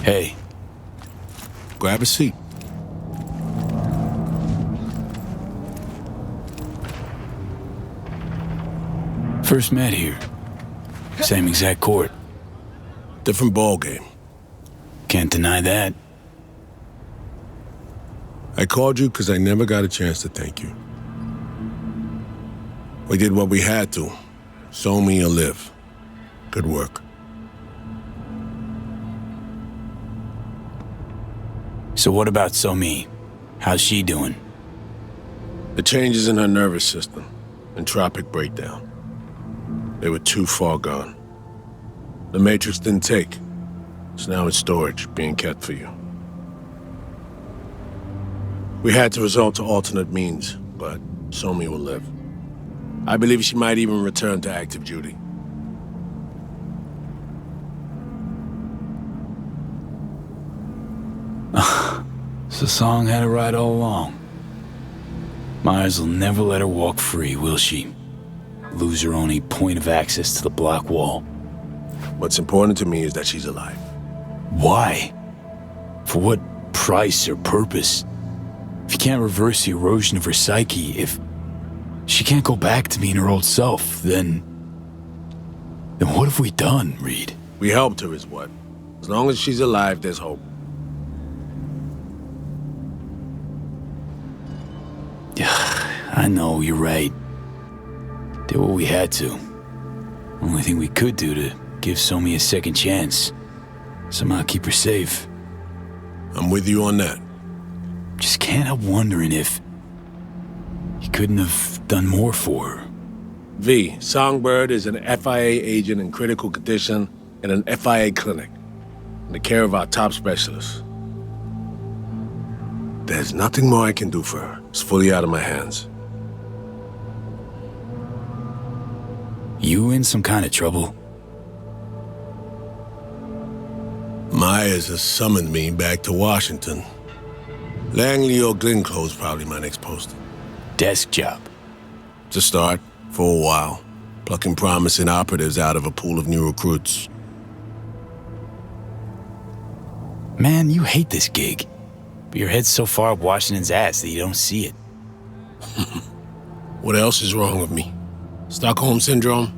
Hey. Grab a seat. First met here. Same exact court. Different ball game. Can't deny that. I called you because I never got a chance to thank you. We did what we had to. Show me or live. Good work. So what about Somi? How's she doing? The changes in her nervous system. Entropic breakdown. They were too far gone. The Matrix didn't take. It's now in storage, being kept for you. We had to resort to alternate means, but Somi will live. I believe she might even return to active duty. So Song had it right all along. Myers will never let her walk free, will she? Lose her only point of access to the block wall. What's important to me is that she's alive. Why? For what price or purpose? If you can't reverse the erosion of her psyche, if she can't go back to being her old self, then what have we done, Reed? We helped her is what? As long as she's alive, there's hope. I know, you're right. Did what we had to. Only thing we could do to give Somi a second chance. Somehow keep her safe. I'm with you on that. Just can't help wondering if he couldn't have done more for her. V, Songbird is an FIA agent in critical condition in an FIA clinic, in the care of our top specialists. There's nothing more I can do for her. It's fully out of my hands. You in some kind of trouble? Myers has summoned me back to Washington. Langley or Glenclose probably my next post. Desk job. To start, for a while, plucking promising operatives out of a pool of new recruits. Man, you hate this gig. But your head's so far up Washington's ass that you don't see it. What else is wrong with me? Stockholm Syndrome?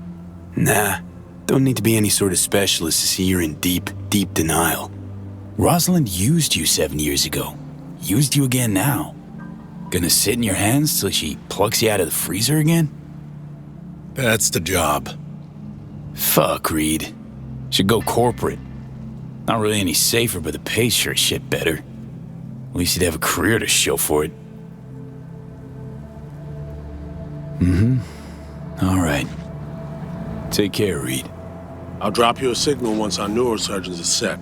Nah, don't need to be any sort of specialist to see you're in deep, deep denial. Rosalind used you 7 years ago. Used you again now. Gonna sit in your hands till she plucks you out of the freezer again? That's the job. Fuck, Reed. Should go corporate. Not really any safer, but the pay's sure as shit better. At least you'd have a career to show for it. All right. Take care, Reed. I'll drop you a signal once our neurosurgeons are set.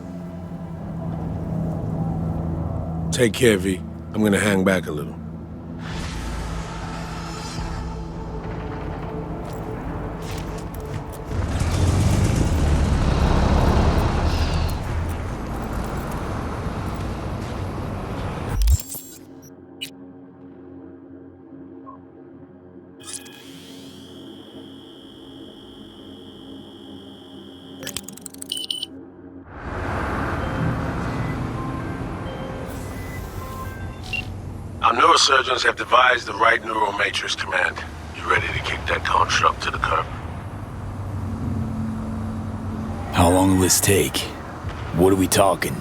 Take care, V. I'm gonna hang back a little. Our neurosurgeons have devised the right neural matrix command. You ready to kick that construct to the curb? How long will this take? What are we talking?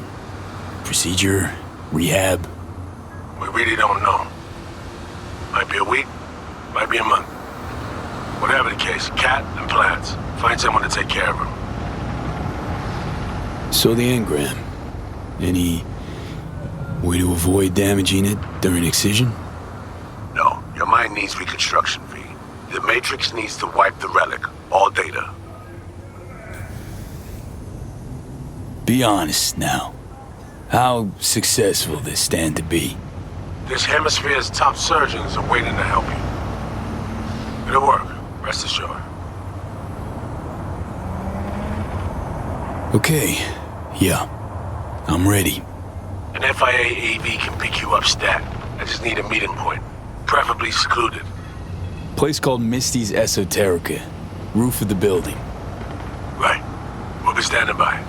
Procedure? Rehab? We really don't know. Might be a week, might be a month. Whatever the case, cat and plants. Find someone to take care of him. So the engram. Any way to avoid damaging it during excision? No, your mind needs reconstruction, V. The Matrix needs to wipe the relic, all data. Be honest now. How successful will this stand to be? This hemisphere's top surgeons are waiting to help you. It'll work, rest assured. Okay, yeah. I'm ready. An FIA AV can pick you up stat. I just need a meeting point, preferably secluded. Place called Misty's Esoterica. Roof of the building. Right. We'll be standing by.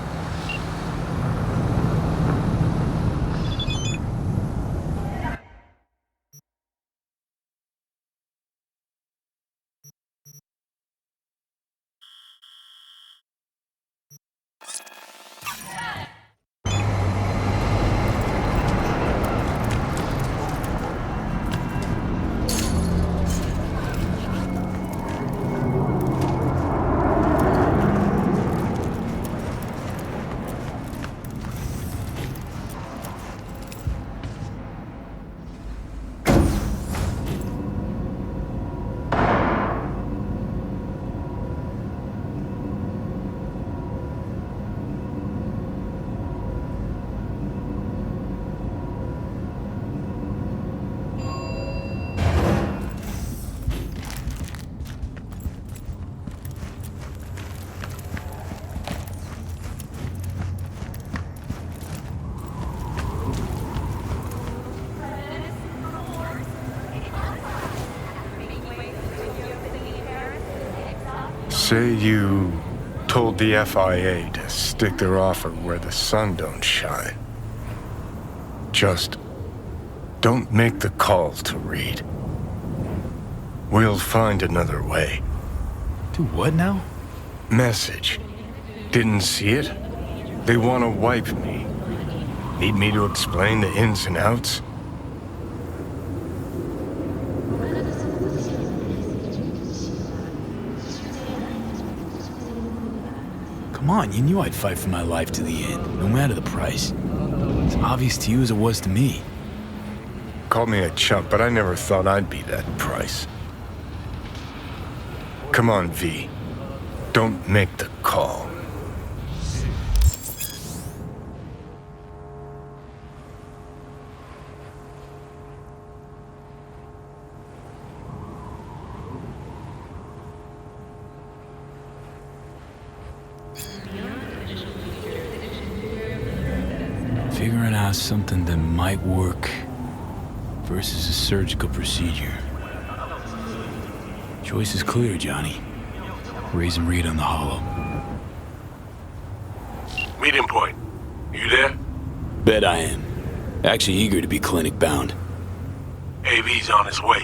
Say you told the FIA to stick their offer where the sun don't shine. Just don't make the call to Reed. We'll find another way. Do what now? Message. Didn't see it? They want to wipe me. Need me to explain the ins and outs? Come on, you knew I'd fight for my life to the end, no matter the price. It's obvious to you as it was to me. Called me a chump, but I never thought I'd be that price. Come on, V. Don't make the call. Figuring out something that might work versus a surgical procedure. Choice is clear, Johnny. Raise and Reed on the hollow. Meeting point. You there? Bet I am. Actually eager to be clinic bound. AV's on his way.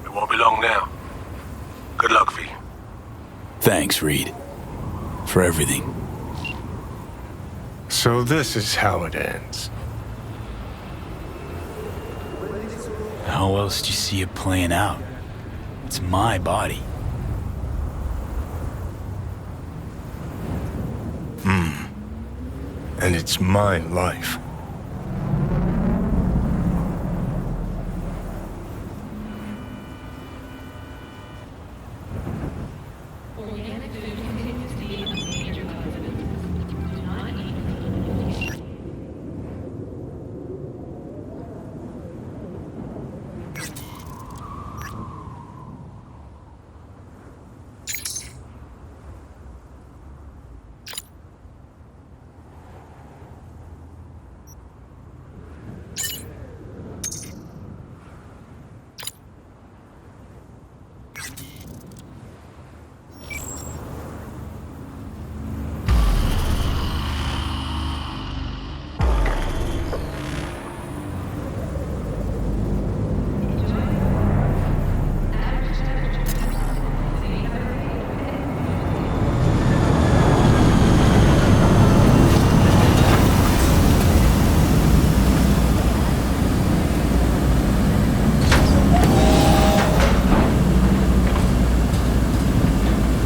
It won't be long now. Good luck, V. Thanks, Reed. For everything. So this is how it ends. How else do you see it playing out? It's my body. And it's my life.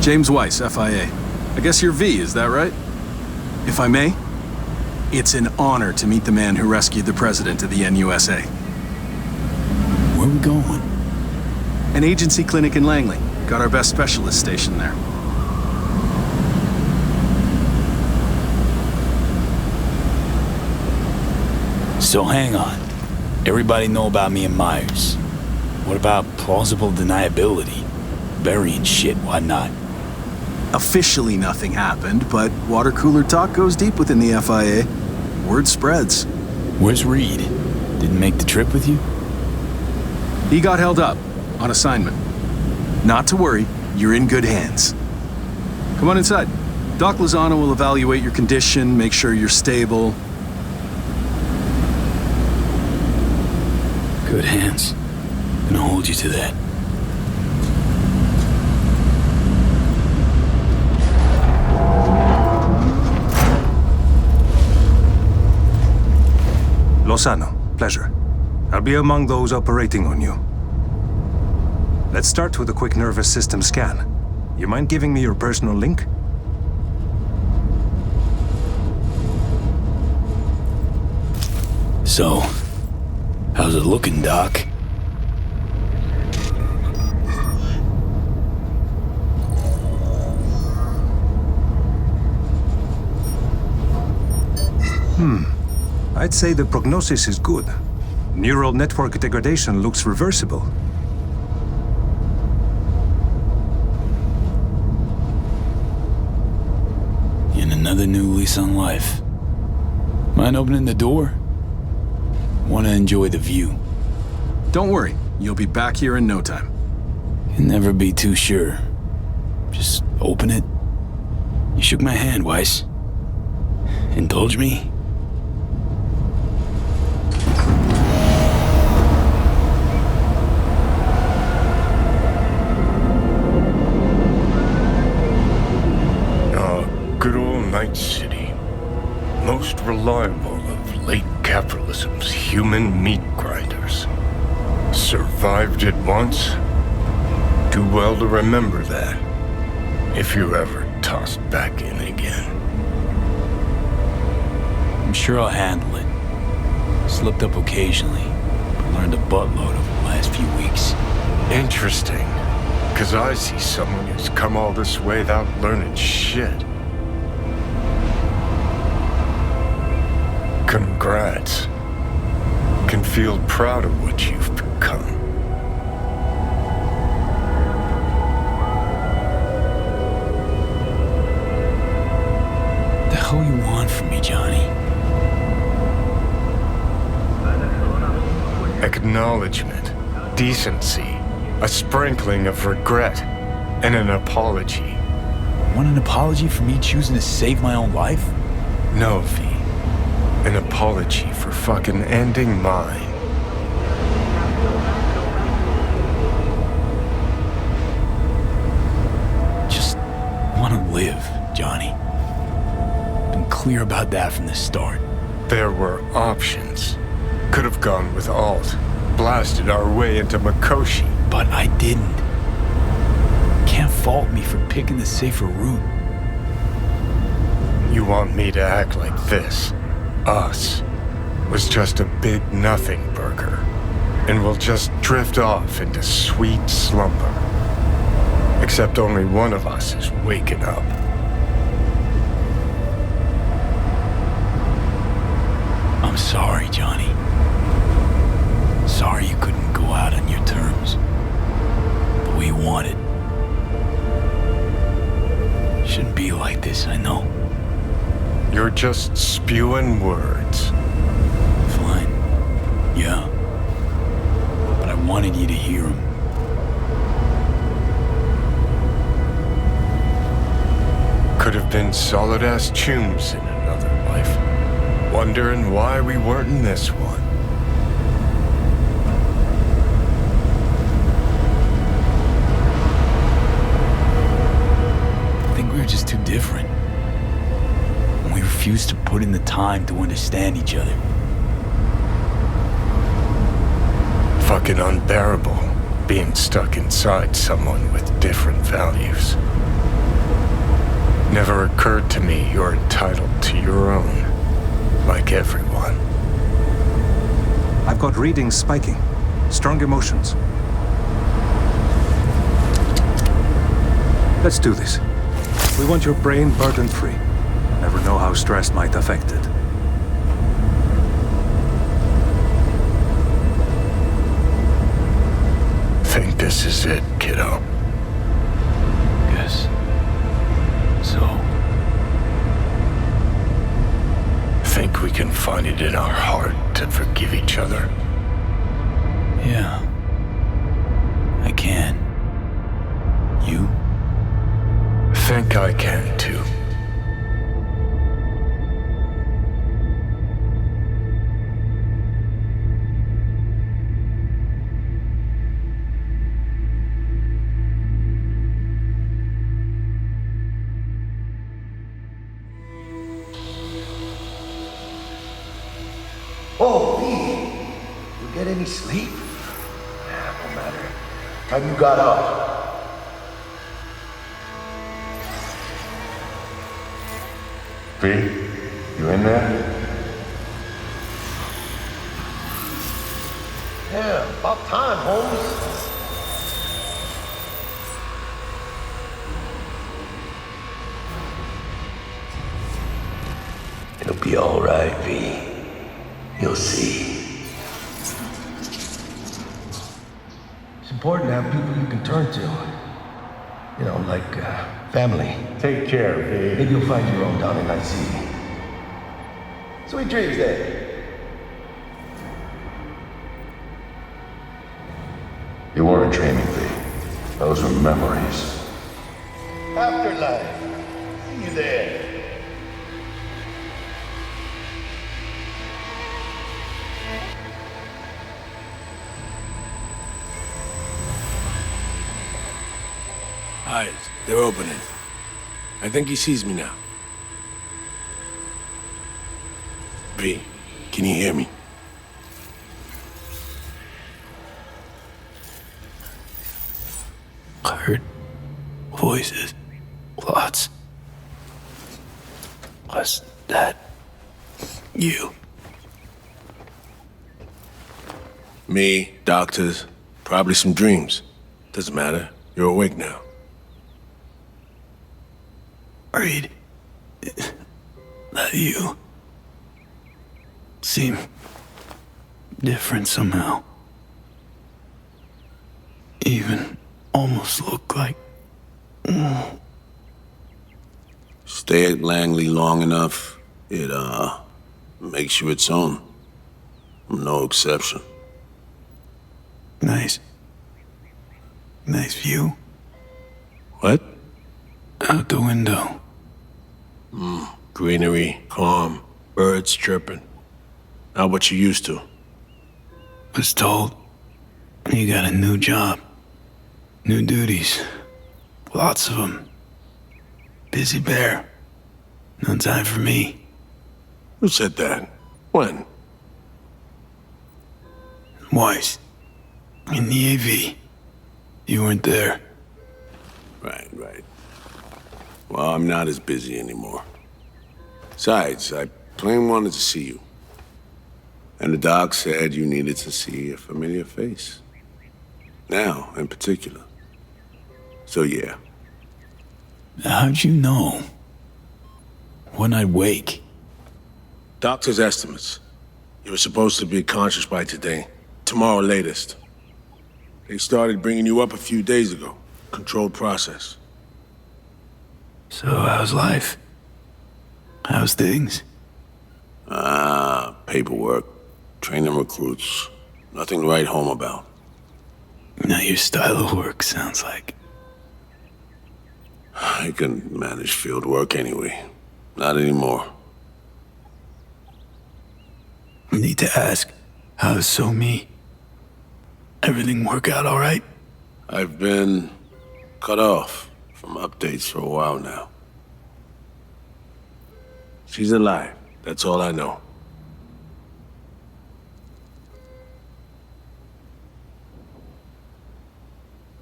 James Weiss, FIA. I guess you're V, is that right? If I may, it's an honor to meet the man who rescued the president of the NUSA. Where are we going? An agency clinic in Langley. Got our best specialist stationed there. So hang on. Everybody know about me and Myers. What about plausible deniability? Burying shit, whatnot. Officially nothing happened, but water cooler talk goes deep within the FIA. Word spreads. Where's Reed? Didn't make the trip with you? He got held up, on assignment. Not to worry, you're in good hands. Come on inside. Doc Lozano will evaluate your condition, make sure you're stable. Good hands. Gonna hold you to that. Lozano, pleasure. I'll be among those operating on you. Let's start with a quick nervous system scan. You mind giving me your personal link? So, how's it looking, Doc? I'd say the prognosis is good. Neural network degradation looks reversible. And another new lease on life. Mind opening the door? Want to enjoy the view. Don't worry, you'll be back here in no time. Can never be too sure. Just open it. You shook my hand, Weiss. Indulge me? Good old Night City. Most reliable of late capitalism's human meat grinders. Survived it once. Do well to remember that, if you're ever tossed back in again. I'm sure I'll handle it. Slipped up occasionally, but learned a buttload over the last few weeks. Interesting, because I see someone who's come all this way without learning shit. Congrats. Can feel proud of what you've become. The hell you want from me, Johnny? Acknowledgement, decency, a sprinkling of regret, and an apology. Want an apology for me choosing to save my own life? No, V. An apology for fucking ending mine. Just want to live, Johnny. Been clear about that from the start. There were options. Could have gone with Alt, blasted our way into Mikoshi. But I didn't. Can't fault me for picking the safer route. You want me to act like this? Us was just a big nothing burger, and we'll just drift off into sweet slumber. Except only one of us is waking up. I'm sorry, Johnny. Sorry you couldn't go out on your terms. The way you wanted. Shouldn't be like this, I know. You're just spewing words. Fine. Yeah. But I wanted you to hear them. Could have been solid-ass chums in another life. Wondering why we weren't in this one. I think we were just too different. We refused to put in the time to understand each other. Fucking unbearable, being stuck inside someone with different values. Never occurred to me you're entitled to your own, like everyone. I've got readings spiking. Strong emotions. Let's do this. We want your brain burden-free. Never know how stress might affect it. Think this is it, kiddo. Guess. So. Think we can find it in our heart to forgive each other. Yeah. I can. You? Think I can too. Oh, Lee, you get any sleep? No matter. Time you got up. V, you in there? Yeah, about time, Holmes. It'll be all right, V. You'll see. It's important to have people you can turn to. You know, like family. Take care, V. Maybe you'll find your own down in IC. Sweet dreams, then. You weren't dreaming, V. Those were memories. Afterlife. See you there. Eyes, they're opening. I think he sees me now. V, can you hear me? I heard voices. Lots. Was that you? Me, doctors, probably some dreams. Doesn't matter. You're awake now. Reed, that you seem different somehow. Even almost look like... Stay at Langley long enough, it, makes you its own. I'm no exception. Nice. Nice view. What? Out the window. Greenery, calm, birds chirping. Not what you used to. Was told you got a new job. New duties. Lots of them. Busy bear. No time for me. Who said that? When? Weiss. In the AV. You weren't there. Right. Well, I'm not as busy anymore. Besides, I plain wanted to see you. And the doc said you needed to see a familiar face. Now, in particular. So yeah. How'd you know? When I'd wake. Doctor's estimates. You were supposed to be conscious by today. Tomorrow latest. They started bringing you up a few days ago. Controlled process. So how's life? How's things? Paperwork. Training recruits. Nothing to write home about. Not your style of work, sounds like. I can manage field work anyway. Not anymore. Need to ask, how's So Me? Everything work out all right? I've been cut off from updates for a while now. She's alive. That's all I know.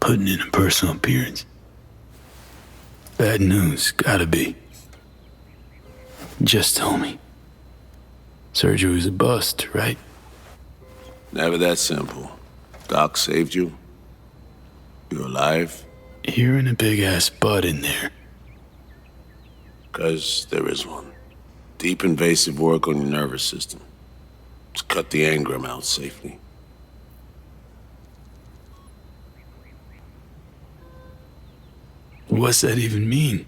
Putting in a personal appearance. Bad news, gotta be. Just tell me. Surgery was a bust, right? Never that simple. Doc saved you. You're alive. You're in a big-ass butt in there. 'Cause there is one. Deep invasive work on your nervous system. To cut the engram out safely. What's that even mean?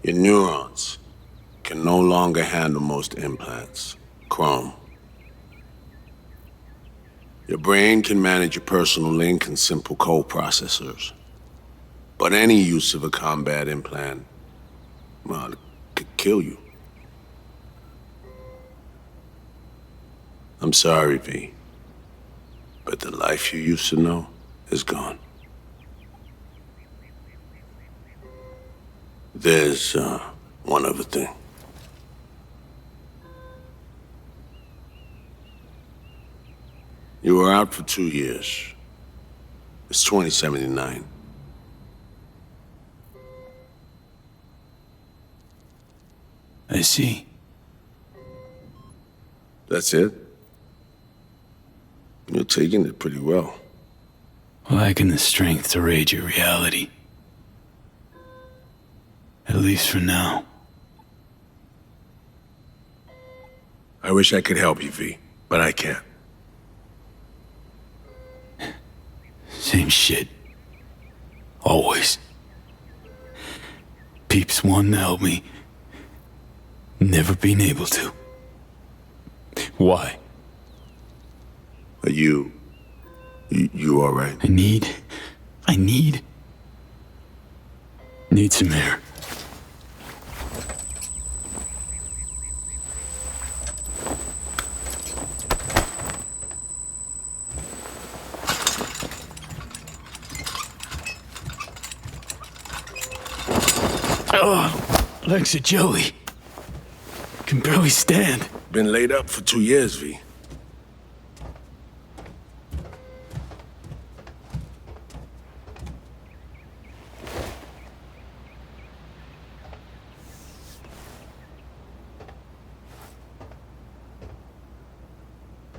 Your neurons can no longer handle most implants. Chrome. Your brain can manage your personal link and simple code processors. But any use of a combat implant, well, it could kill you. I'm sorry, V. But the life you used to know is gone. There's, one other thing. You were out for 2 years. It's 2079. I see. That's it? You're taking it pretty well. Lacking the strength to raid your reality. At least for now. I wish I could help you, V, but I can't. Same shit. Always. Peeps wanting to help me, Never been able to. Why? Are you all right? I need some air. Oh, legs are jelly. Can barely stand. Been laid up for 2 years, V.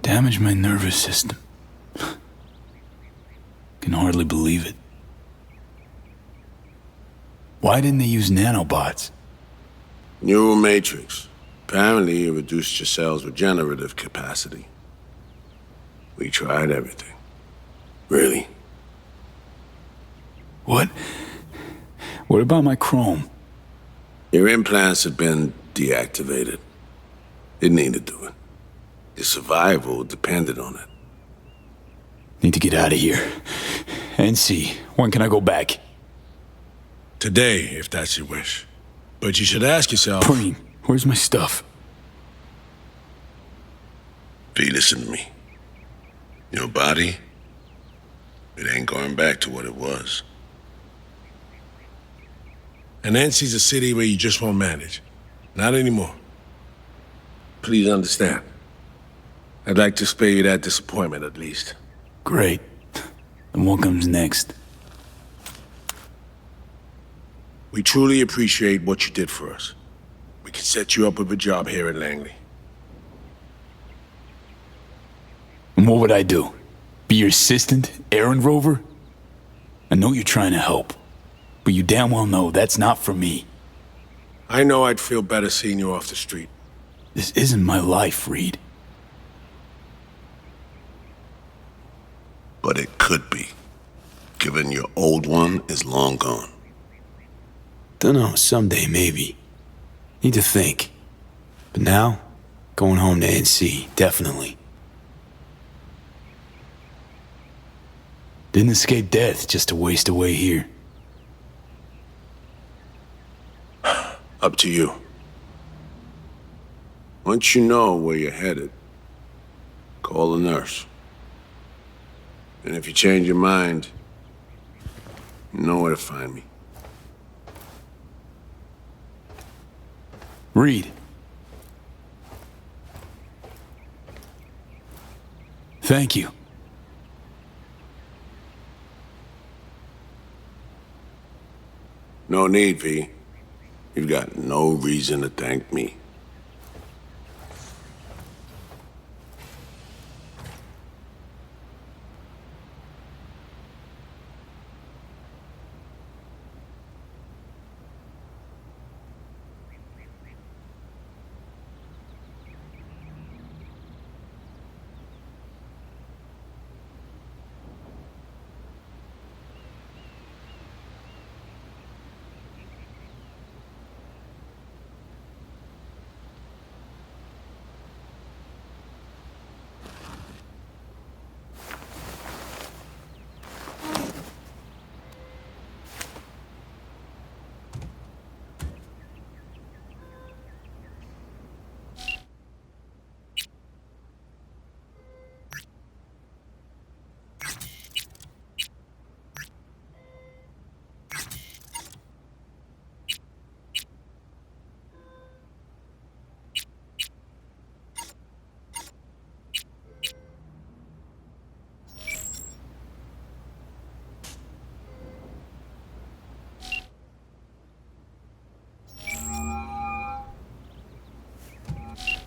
Damaged my nervous system. Can hardly believe it. Why didn't they use nanobots? Neural matrix. Apparently, it reduced your cell's regenerative capacity. We tried everything. Really? What about my chrome? Your implants had been deactivated. Didn't need to do it. Your survival depended on it. Need to get out of here. NC, when can I go back? Today, if that's your wish. But you should ask yourself... Preem, where's my stuff? V, listen to me. Your body, it ain't going back to what it was. And NC's a city where you just won't manage. Not anymore. Please understand. I'd like to spare you that disappointment, at least. Great. And what comes next? We truly appreciate what you did for us. We can set you up with a job here at Langley. And what would I do? Be your assistant, errand rover? I know you're trying to help, but you damn well know that's not for me. I know I'd feel better seeing you off the street. This isn't my life, Reed. But it could be, given your old one is long gone. Dunno, someday maybe. Need to think. But now, going home to NC, definitely. Didn't escape death just to waste away here. Up to you. Once you know where you're headed, call the nurse. And if you change your mind, you know where to find me. Reed. Thank you. No need, V. You've got no reason to thank me.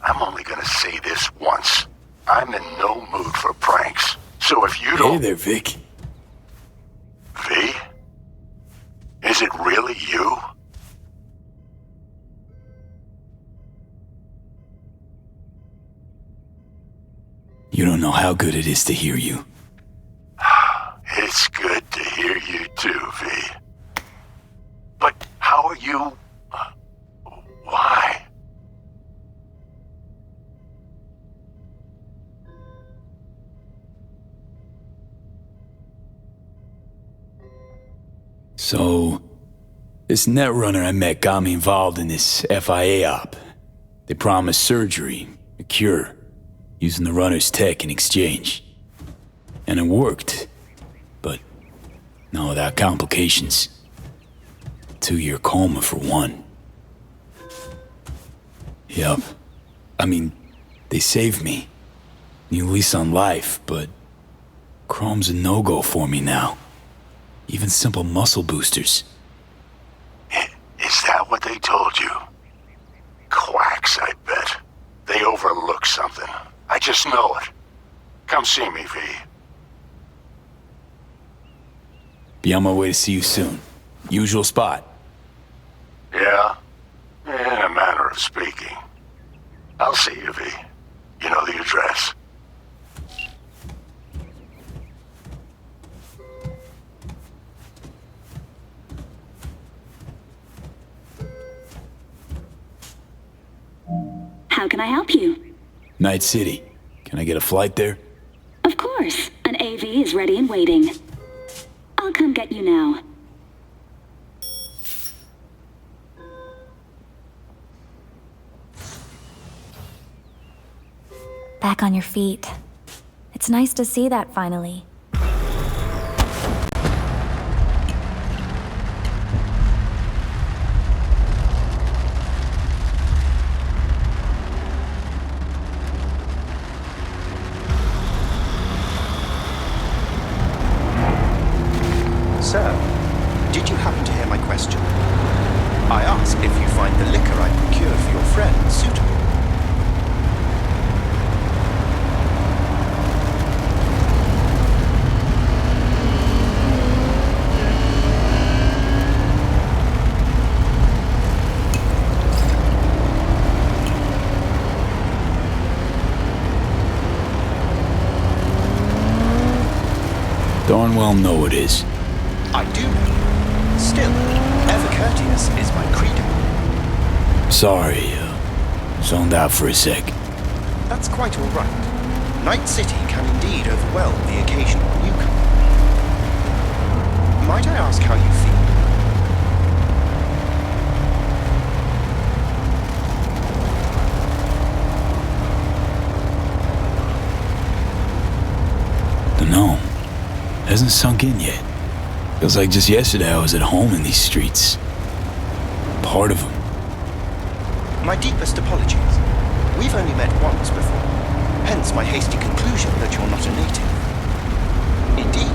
I'm only gonna say this once. I'm in no mood for pranks. So if you don't... Hey there, Vic. V? Is it really you? You don't know how good it is to hear you. It's good to hear you too, V. But how are you... Why? So, this netrunner I met got me involved in this FIA op. They promised surgery, a cure, using the runner's tech in exchange. And it worked. But, not without complications. 2-year coma for one. Yup. I mean, they saved me. New lease on life, but Chrome's a no-go for me now. Even simple muscle boosters. Is that what they told you? Quacks, I bet. They overlook something. I just know it. Come see me, V. Be on my way to see you soon. Usual spot. Yeah? In a manner of speaking. I'll see you, V. You know the address. How can I help you? Night City. Can I get a flight there? Of course. An AV is ready and waiting. I'll come get you now. Back on your feet. It's nice to see that finally. Sir, did you happen to hear my question? I asked if you find the liquor I procured for your friend suitable. Darn well know it is. I do know. Still, ever courteous is my credo. Sorry, zoned out for a sec. That's quite all right. Night City can indeed overwhelm the occasional newcomer. Might I ask how you feel? Dunno. Hasn't sunk in yet. Feels like just yesterday I was at home in these streets. Part of them. My deepest apologies. We've only met once before. Hence my hasty conclusion that you're not a native. Indeed,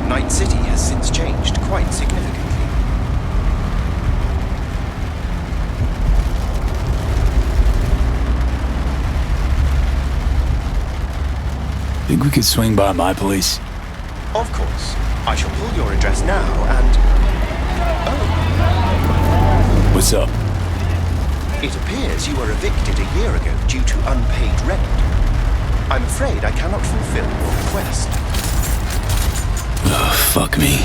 Night City has since changed quite significantly. Think we could swing by my place? Of course. I shall pull your address now and... Oh. What's up? It appears you were evicted a year ago due to unpaid rent. I'm afraid I cannot fulfill your request. Ugh, fuck me.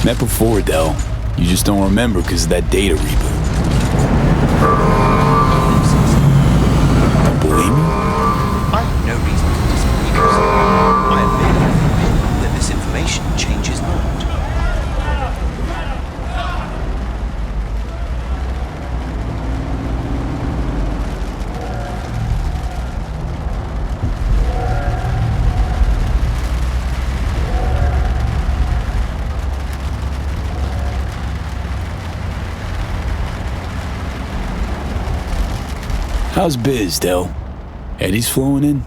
Met before, Del. You just don't remember because of that data reboot. Don't believe me? I have no reason to disagree, sir. I am merely of the opinion that this information changes not. How's biz, Del? Eddie's flowing in?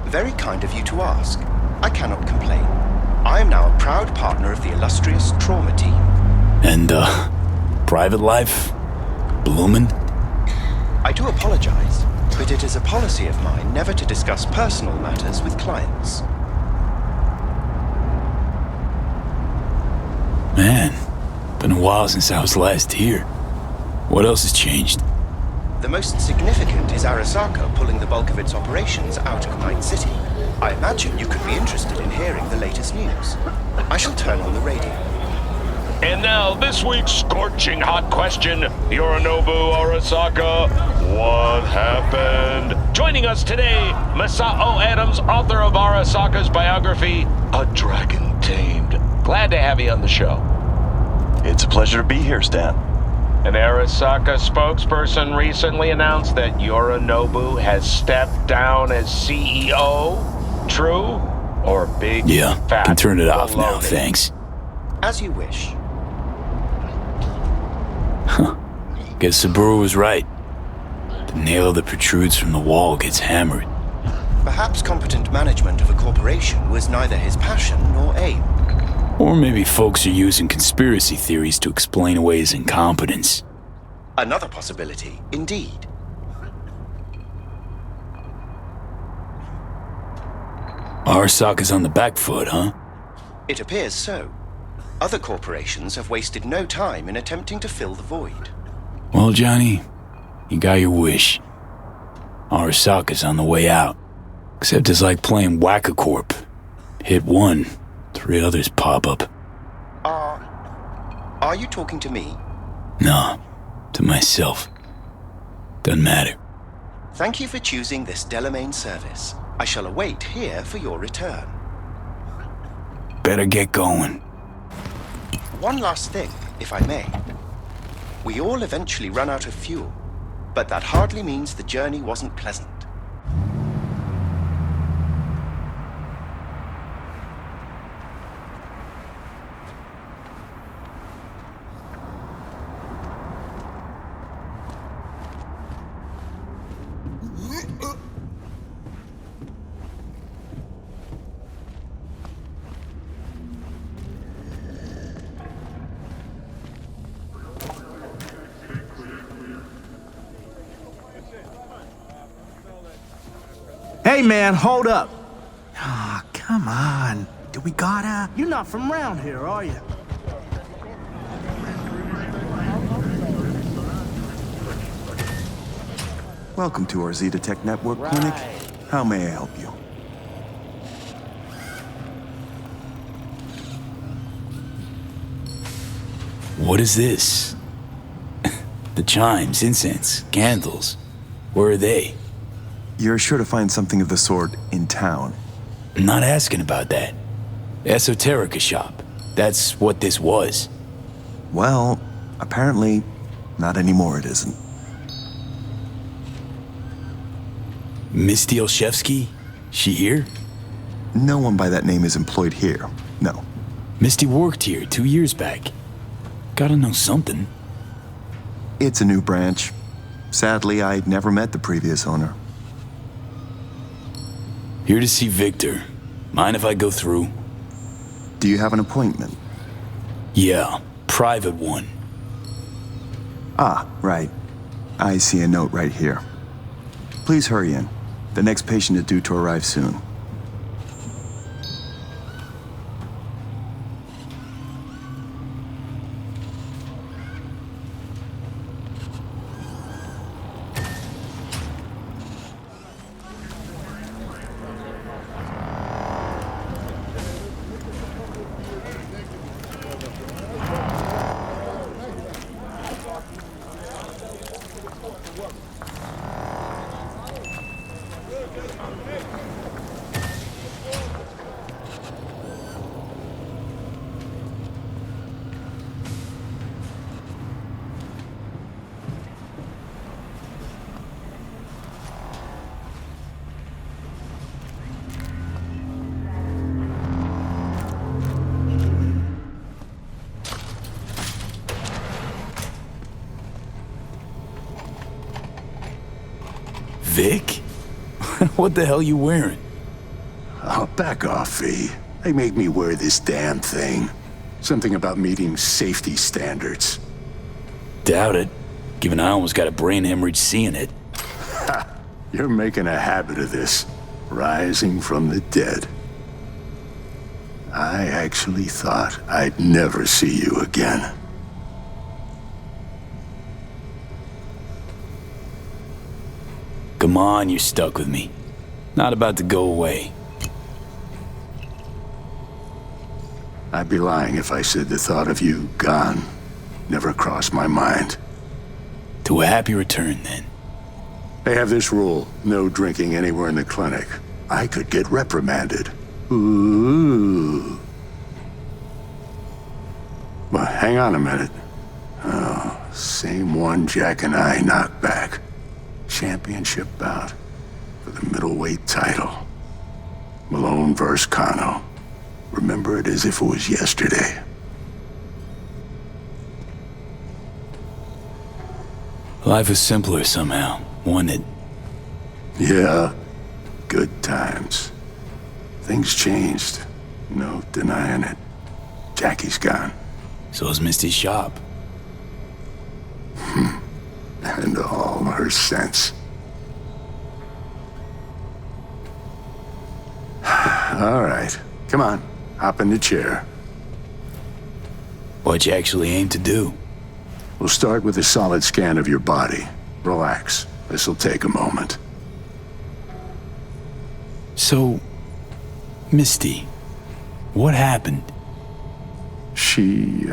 Very kind of you to ask. I cannot complain. I am now a proud partner of the illustrious trauma team. And, private life? Bloomin'? I do apologize, but it is a policy of mine never to discuss personal matters with clients. Man, been a while since I was last here. What else has changed? The most significant is Arasaka pulling the bulk of its operations out of Night City. I imagine you could be interested in hearing the latest news. I shall turn on the radio. And now, this week's scorching hot question, Yorinobu Arasaka, what happened? Joining us today, Masao Adams, author of Arasaka's biography, A Dragon Glad to have you on the show. It's a pleasure to be here, Stan. An Arasaka spokesperson recently announced that Yorinobu has stepped down as CEO. True? Or big fat can turn it off now, baloney? thanks. As you wish. Guess Saburo was right. The nail that protrudes from the wall gets hammered. Perhaps competent management of a corporation was neither his passion nor aim. Or maybe folks are using conspiracy theories to explain away his incompetence. Another possibility, indeed. Arasaka's on the back foot, huh? It appears so. Other corporations have wasted no time in attempting to fill the void. Well, Johnny, you got your wish. Arasaka's on the way out. Except it's like playing Whack-A-Corp. Hit one, 3 others pop up. Are you talking to me? No, to myself. Doesn't matter. Thank you for choosing this Delamain service. I shall await here for your return. Better get going. One last thing, if I may. We all eventually run out of fuel, but that hardly means the journey wasn't pleasant. Hey man, hold up. Ah, come on. Do we gotta? You're not from around here, are you? Welcome to our Zetatech Network Clinic. How may I help you? What is this? The chimes, incense, candles. Where are they? You're sure to find something of the sort in town. I'm not asking about that. Esoterica shop. That's what this was. Well, apparently, not anymore it isn't. Misty Olszewski? She here? No one by that name is employed here, no. Misty worked here 2 years back. Gotta know something. It's a new branch. Sadly, I never met the previous owner. Here to see Victor. Mind if I go through? Do you have an appointment? Yeah, private one. Ah, right. I see a note right here. Please hurry in. The next patient is due to arrive soon. Vic? What the hell you wearing? Oh, back off, V. They make me wear this damn thing. Something about meeting safety standards. Doubt it, given I almost got a brain hemorrhage seeing it. Ha! You're making a habit of this. Rising from the dead. I actually thought I'd never see you again. Come on, you're stuck with me. Not about to go away. I'd be lying if I said the thought of you gone never crossed my mind. To a happy return, then. They have this rule, no drinking anywhere in the clinic. I could get reprimanded. Ooh. Well, hang on a minute. Oh, same one Jack and I knocked back. Championship bout for the middleweight title. Malone vs. Kano. Remember it as if it was yesterday. Life was simpler somehow, wasn't it? Yeah, good times. Things changed. No denying it. Jackie's gone. So is Misty's shop. And all her sense. All right, come on, hop in the chair. What you actually aim to do? We'll start with a solid scan of your body. Relax, this'll take a moment. So, Misty, what happened? She,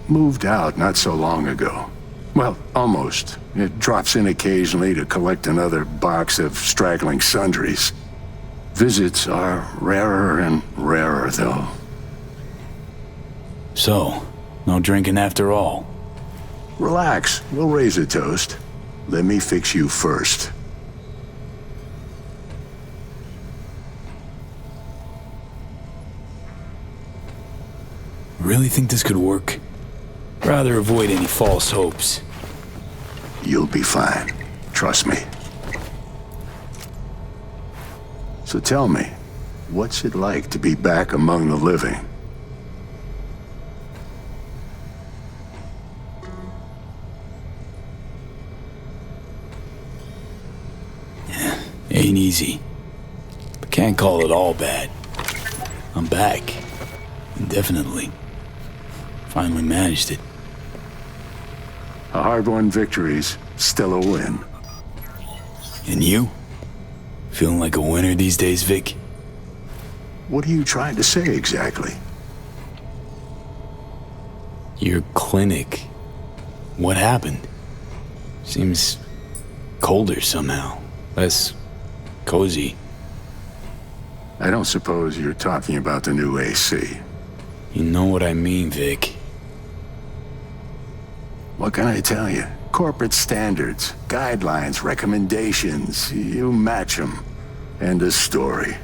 moved out not so long ago. Well, almost. It drops in occasionally to collect another box of straggling sundries. Visits are rarer and rarer, though. So, no drinking after all? Relax, we'll raise a toast. Let me fix you first. Really think this could work? Rather avoid any false hopes. You'll be fine. Trust me. So tell me, what's it like to be back among the living? Ain't easy. But can't call it all bad. I'm back. Indefinitely. Finally managed it. A hard-won victory's still a win. And you? Feeling like a winner these days, Vic? What are you trying to say exactly? Your clinic. What happened? Seems colder somehow. Less cozy. I don't suppose you're talking about the new AC. You know what I mean, Vic. What can I tell you? Corporate standards, guidelines, recommendations, you match them. End of story.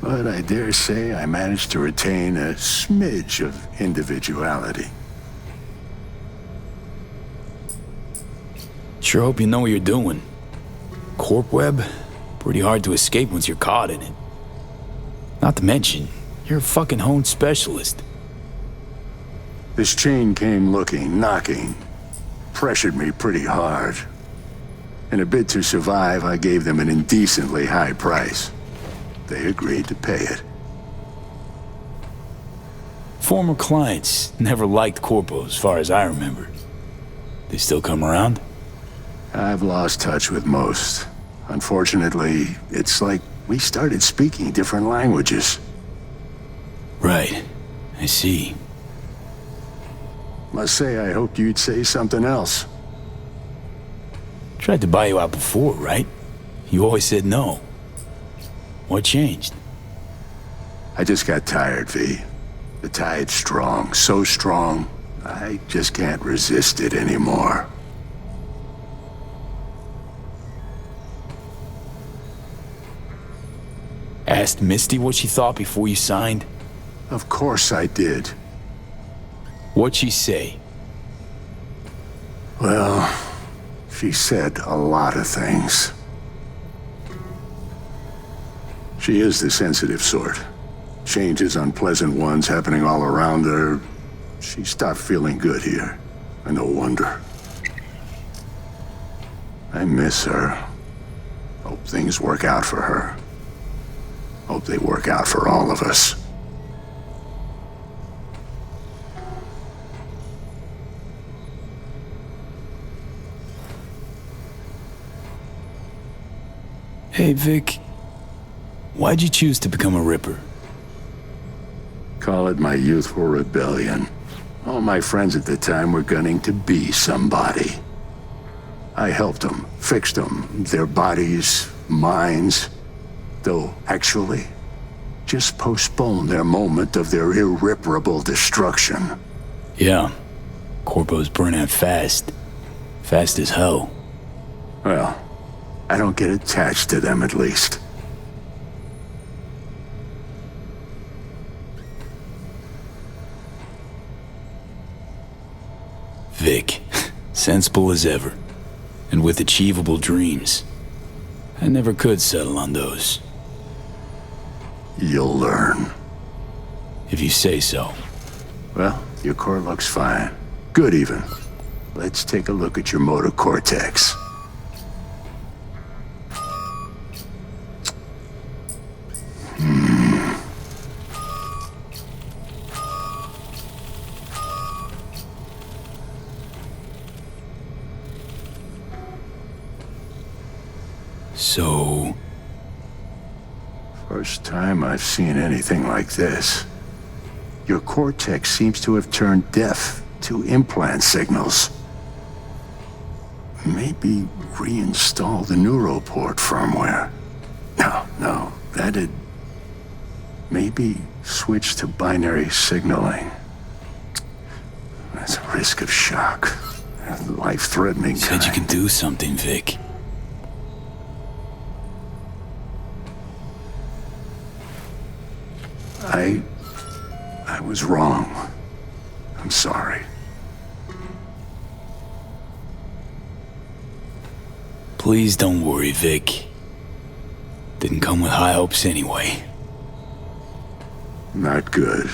But I dare say I managed to retain a smidge of individuality. Sure hope you know what you're doing. Corp web? Pretty hard to escape once you're caught in it. Not to mention, you're a fucking hone specialist. This chain came looking, knocking, pressured me pretty hard. In a bid to survive, I gave them an indecently high price. They agreed to pay it. Former clients never liked Corpo as far as I remember. They still come around? I've lost touch with most. Unfortunately, it's like we started speaking different languages. Right. I see. Must say I hoped you'd say something else. Tried to buy you out before, right? You always said no. What changed? I just got tired, V. The tide's strong, so strong, I just can't resist it anymore. Asked Misty what she thought before you signed? Of course I did. What'd she say? Well, she said a lot of things. She is the sensitive sort. Changes, unpleasant ones happening all around her. She stopped feeling good here. And no wonder. I miss her. Hope things work out for her. Hope they work out for all of us. Hey, Vic. Why'd you choose to become a Ripper? Call it my youthful rebellion. All my friends at the time were gunning to be somebody. I helped them, fixed them, their bodies, minds. Though, actually, just postponed their moment of their irreparable destruction. Yeah. Corpos burn out fast. Fast as hell. Well, I don't get attached to them at least. Vic, sensible as ever, and with achievable dreams. I never could settle on those. You'll learn. If you say so. Well, your core looks fine. Good even. Let's take a look at your motor cortex. So... First time I've seen anything like this. Your cortex seems to have turned deaf to implant signals. Maybe reinstall the neuroport firmware. No, that'd... Maybe switch to binary signaling. That's a risk of shock. Life-threatening kind. Said you can do something, Vic. I was wrong. I'm sorry. Please don't worry, Vic. Didn't come with high hopes anyway. Not good.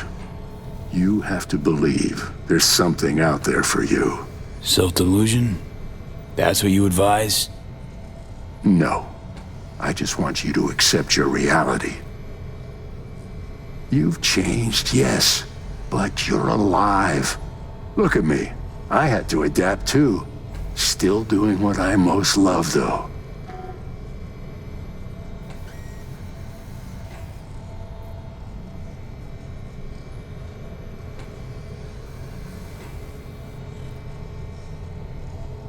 You have to believe there's something out there for you. Self-delusion? That's what you advise? No. I just want you to accept your reality. You've changed, yes, but you're alive. Look at me. I had to adapt too. Still doing what I most love, though.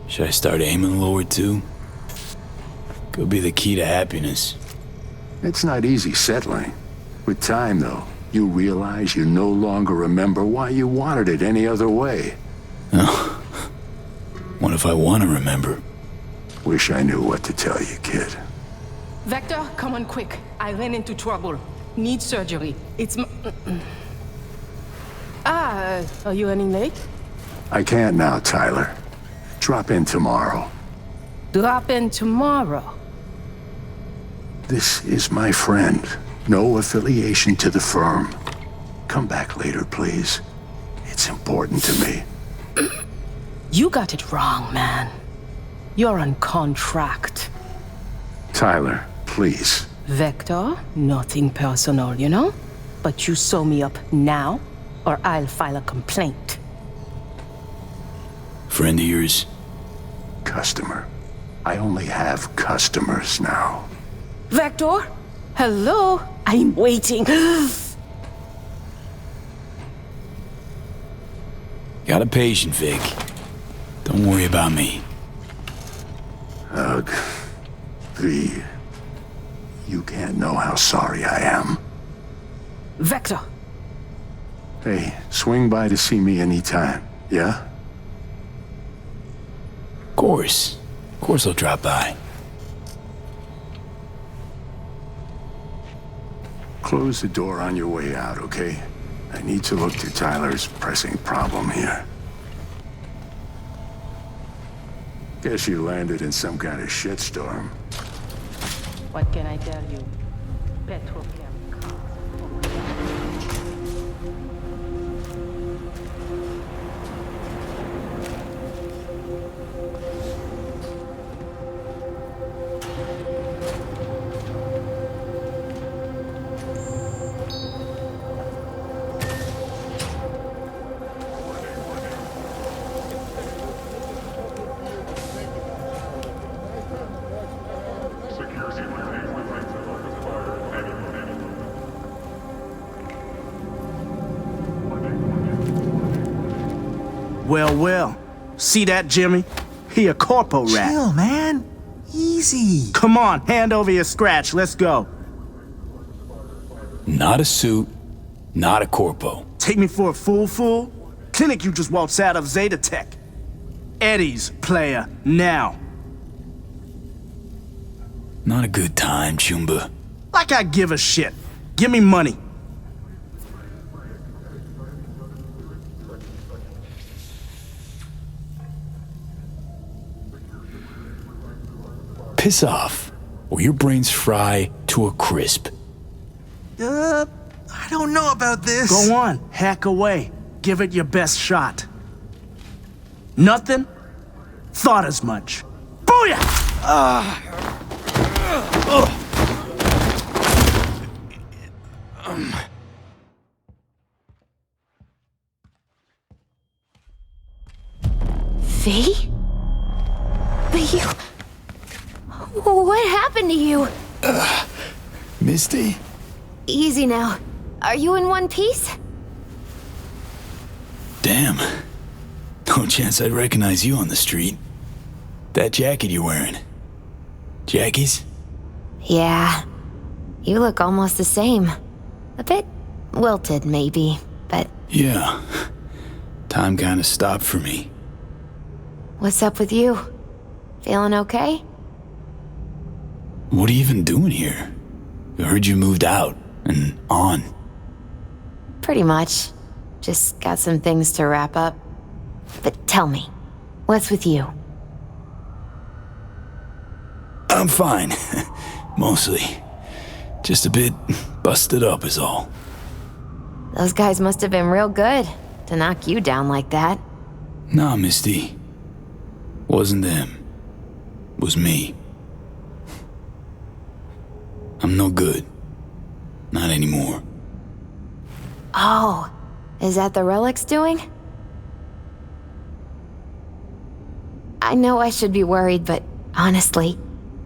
Should I start aiming lower too? Could be the key to happiness. It's not easy settling. With time, though, you realize you no longer remember why you wanted it any other way. Oh. What if I want to remember? Wish I knew what to tell you, kid. Vector, come on quick. I ran into trouble. Need surgery. It's are you running late? I can't now, Tyler. Drop in tomorrow. Drop in tomorrow? This is my friend. No affiliation to the firm. Come back later, please. It's important to me. You got it wrong, man. You're on contract. Tyler, please. Vector, nothing personal, you know? But you sew me up now, or I'll file a complaint. Friend of yours? Customer. I only have customers now. Vector? Hello? I'm waiting. Got a patient, Vic. Don't worry about me. Ugh. V. You can't know how sorry I am. Vector! Hey, swing by to see me anytime, yeah? Of course. Of course I'll drop by. Close the door on your way out, okay? I need to look to Tyler's pressing problem here. Guess you landed in some kind of shitstorm. What can I tell you? Petrochem. Well. See that, Jimmy? He a corpo rat. Chill, man. Easy. Come on, hand over your scratch. Let's go. Not a suit, not a corpo. Take me for a fool? clinic you just waltzed out of Zeta Tech. Eddie's player now. Not a good time, Chumba. Like I give a shit. Give me money. Piss off, or your brains fry to a crisp. I don't know about this. Go on, hack away. Give it your best shot. Nothing? Thought as much. Booyah! V? But you... What happened to you? Misty? Easy now. Are you in one piece? Damn. No chance I'd recognize you on the street. That jacket you're wearing. Jackie's? Yeah. You look almost the same. A bit wilted, maybe, but... Yeah. Time kinda stopped for me. What's up with you? Feeling okay? What are you even doing here? I heard you moved out and on. Pretty much. Just got some things to wrap up. But tell me, what's with you? I'm fine. Mostly. Just a bit busted up is all. Those guys must have been real good to knock you down like that. Nah, Misty. Wasn't them. Was me. I'm no good. Not anymore. Oh, is that the relic's doing? I know I should be worried, but honestly,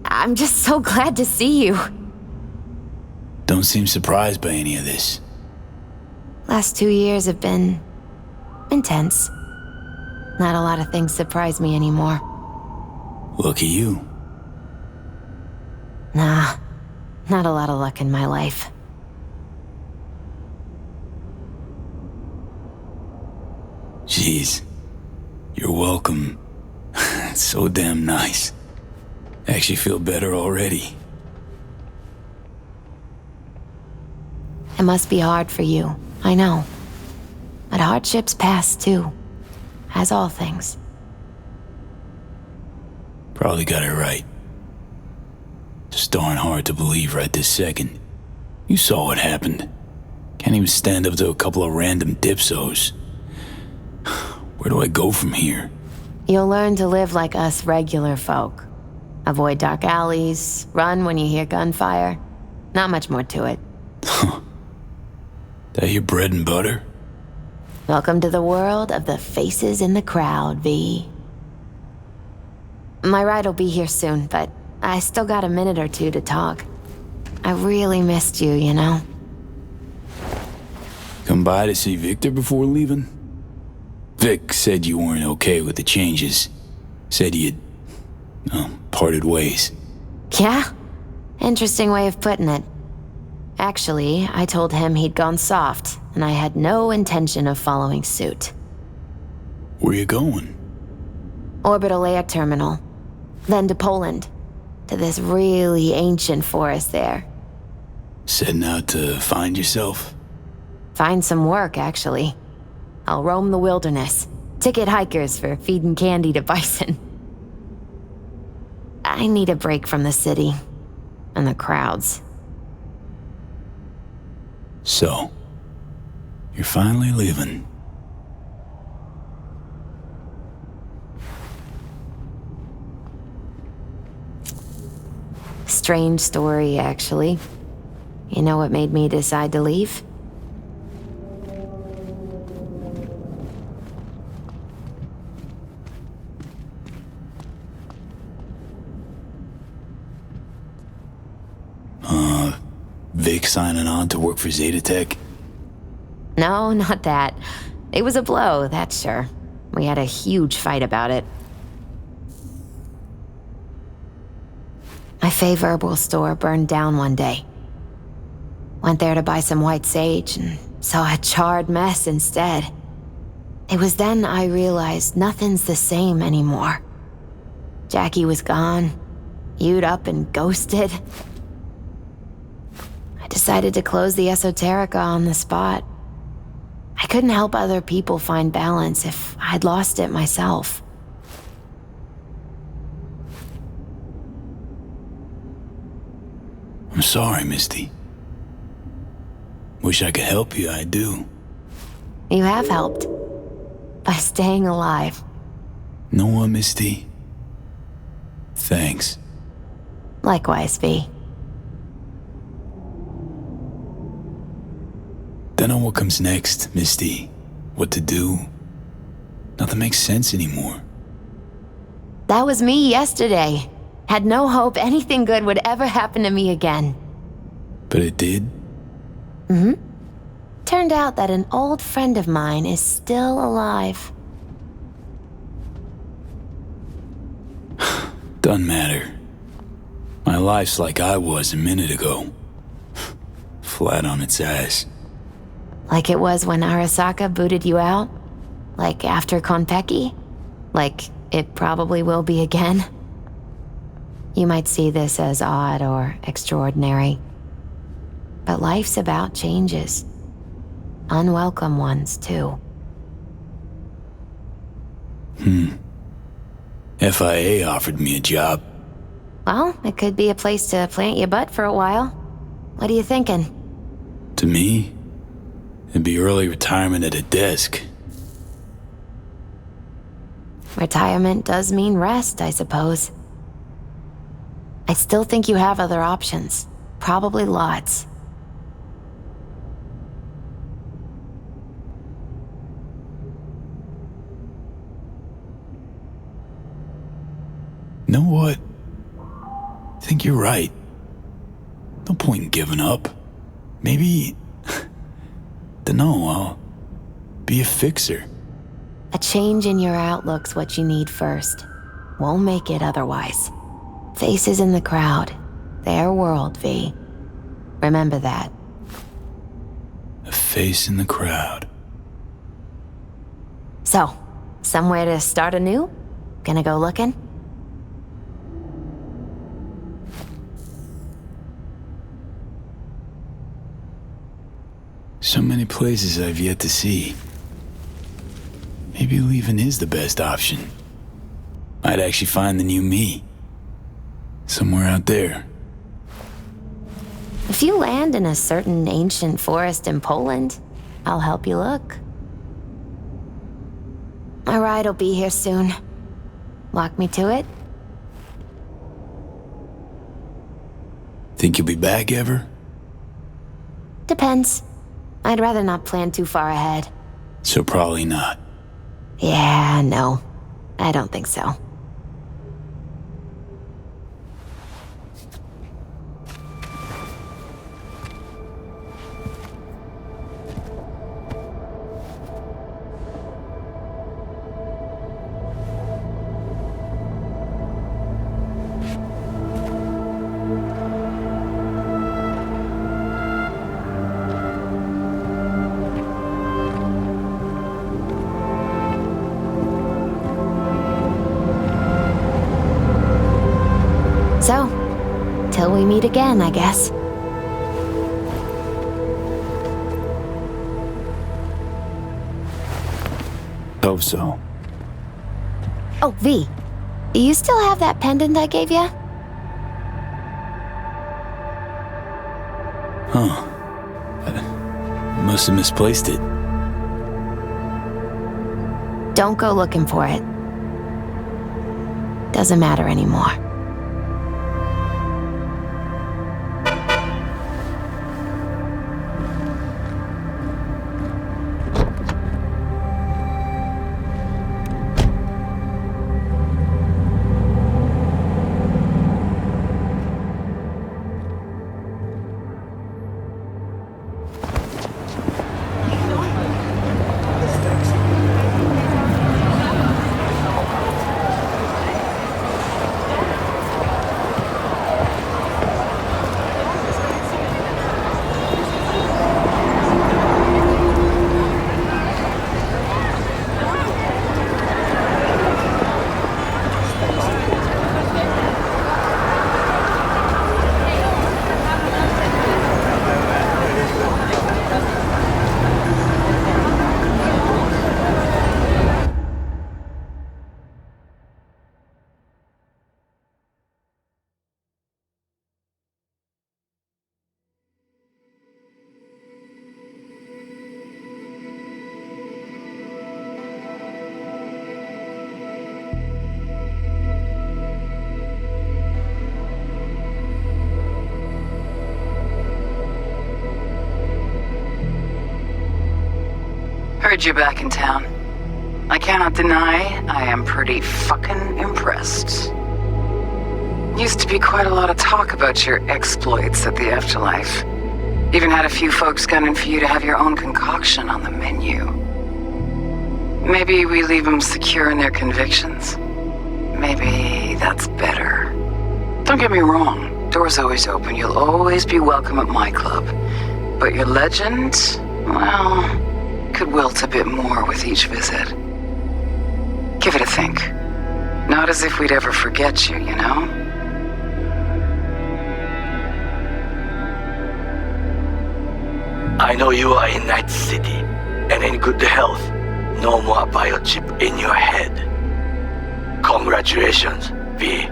I'm just so glad to see you. Don't seem surprised by any of this. Last 2 years have been intense. Not a lot of things surprise me anymore. Lucky you. Nah, not a lot of luck in my life. Jeez. You're welcome. It's so damn nice. Actually feel better already. It must be hard for you, I know. But hardships pass too, as all things. Probably got it right. Just darn hard to believe right this second. You saw what happened. Can't even stand up to a couple of random dipsos. Where do I go from here? You'll learn to live like us regular folk. Avoid dark alleys, run when you hear gunfire. Not much more to it. That your bread and butter? Welcome to the world of the faces in the crowd, V. My ride will be here soon, but I still got a minute or two to talk. I really missed you, you know? Come by to see Victor before leaving? Vic said you weren't okay with the changes. Said you'd, parted ways. Yeah? Interesting way of putting it. Actually, I told him he'd gone soft, and I had no intention of following suit. Where you going? Orbital air terminal. Then to Poland. To this really ancient forest there. Setting out to find yourself? Find some work, actually. I'll roam the wilderness. Ticket hikers for feeding candy to bison. I need a break from the city. And the crowds. So, you're finally leaving. Strange story, actually. You know what made me decide to leave? Vic signing on to work for Zeta Tech? No, not that. It was a blow, that's sure. We had a huge fight about it. My fave herbal store burned down one day. Went there to buy some white sage and saw a charred mess instead. It was then I realized nothing's the same anymore. Jackie was gone. You'd up and ghosted. I decided to close the esoterica on the spot. I couldn't help other people find balance if I'd lost it myself. I'm sorry, Misty. Wish I could help you, I do. You have helped. By staying alive. Know what, Misty? Thanks. Likewise, V. Don't know what comes next, Misty. What to do. Nothing makes sense anymore. That was me yesterday. Had no hope anything good would ever happen to me again. But it did? Mm-hmm. Turned out that an old friend of mine is still alive. Doesn't matter. My life's like I was a minute ago. Flat on its ass. Like it was when Arasaka booted you out? Like after Konpeki? Like it probably will be again? You might see this as odd or extraordinary. But life's about changes. Unwelcome ones, too. FIA offered me a job. Well, it could be a place to plant your butt for a while. What are you thinking? To me, it'd be early retirement at a desk. Retirement does mean rest, I suppose. I still think you have other options. Probably lots. Know what? I think you're right. No point in giving up. Maybe... Dunno, I'll be a fixer. A change in your outlook's what you need first. Won't make it otherwise. Faces in the crowd. Their world, V. Remember that. A face in the crowd. So, somewhere to start anew? Gonna go looking? So many places I've yet to see. Maybe leaving is the best option. Might actually find the new me. Somewhere out there. If you land in a certain ancient forest in Poland, I'll help you look. My ride will be here soon. Walk me to it? Think you'll be back ever? Depends. I'd rather not plan too far ahead. So probably not. Yeah, no. I don't think so. So, till we meet again, I guess. Hope so. Oh, V. Do you still have that pendant I gave you? Huh. I must have misplaced it. Don't go looking for it. Doesn't matter anymore. Heard you're back in town. I cannot deny I am pretty fucking impressed. Used to be quite a lot of talk about your exploits at the Afterlife. Even had a few folks gunning for you to have your own concoction on the menu. Maybe we leave them secure in their convictions. Maybe that's better. Don't get me wrong, door's always open. You'll always be welcome at my club. But your legend, well, could wilt a bit more with each visit. Give it a think. Not as if we'd ever forget you, you know? I know you are in Night City, and in good health. No more biochip in your head. Congratulations, V.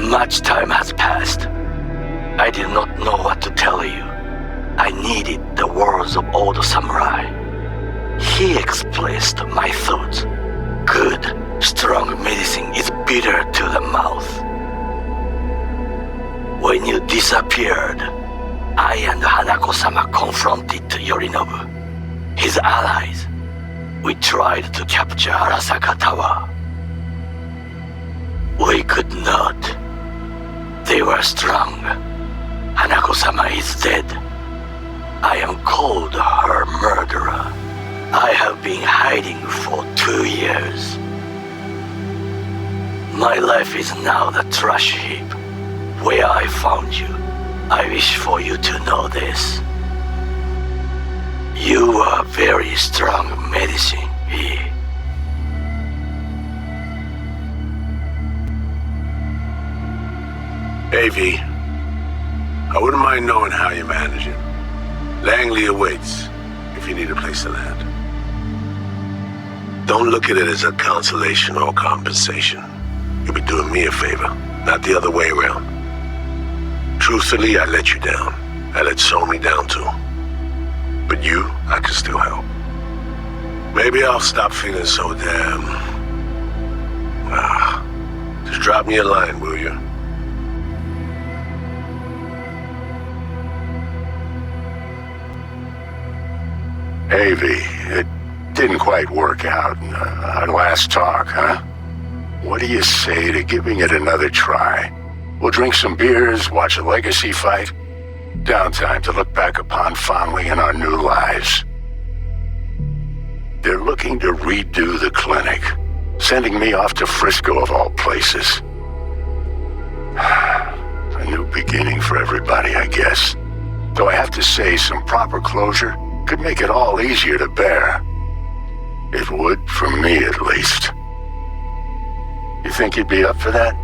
Much time has passed. I did not know what to tell you. I needed the words of old samurai. He expressed my thoughts. Good, strong medicine is bitter to the mouth. When you disappeared, I and Hanako-sama confronted Yorinobu, his allies. We tried to capture Arasaka Tower. We could not. They were strong. Hanako-sama is dead. I am called her murderer. I have been hiding for 2 years. My life is now the trash heap where I found you. I wish for you to know this. You are very strong medicine, V. Hey, V. I wouldn't mind knowing how you manage it. Langley awaits, if you need a place to land. Don't look at it as a consolation or compensation. You'll be doing me a favor, not the other way around. Truthfully, I let you down. I let Somi down too. But you, I can still help. Maybe I'll stop feeling so damn... just drop me a line, will you? Hey, V, it didn't quite work out in our last talk, huh? What do you say to giving it another try? We'll drink some beers, watch a legacy fight. Downtime to look back upon fondly in our new lives. They're looking to redo the clinic, sending me off to Frisco of all places. A new beginning for everybody, I guess. Though I have to say, some proper closure could make it all easier to bear. It would, for me at least. You think you'd be up for that?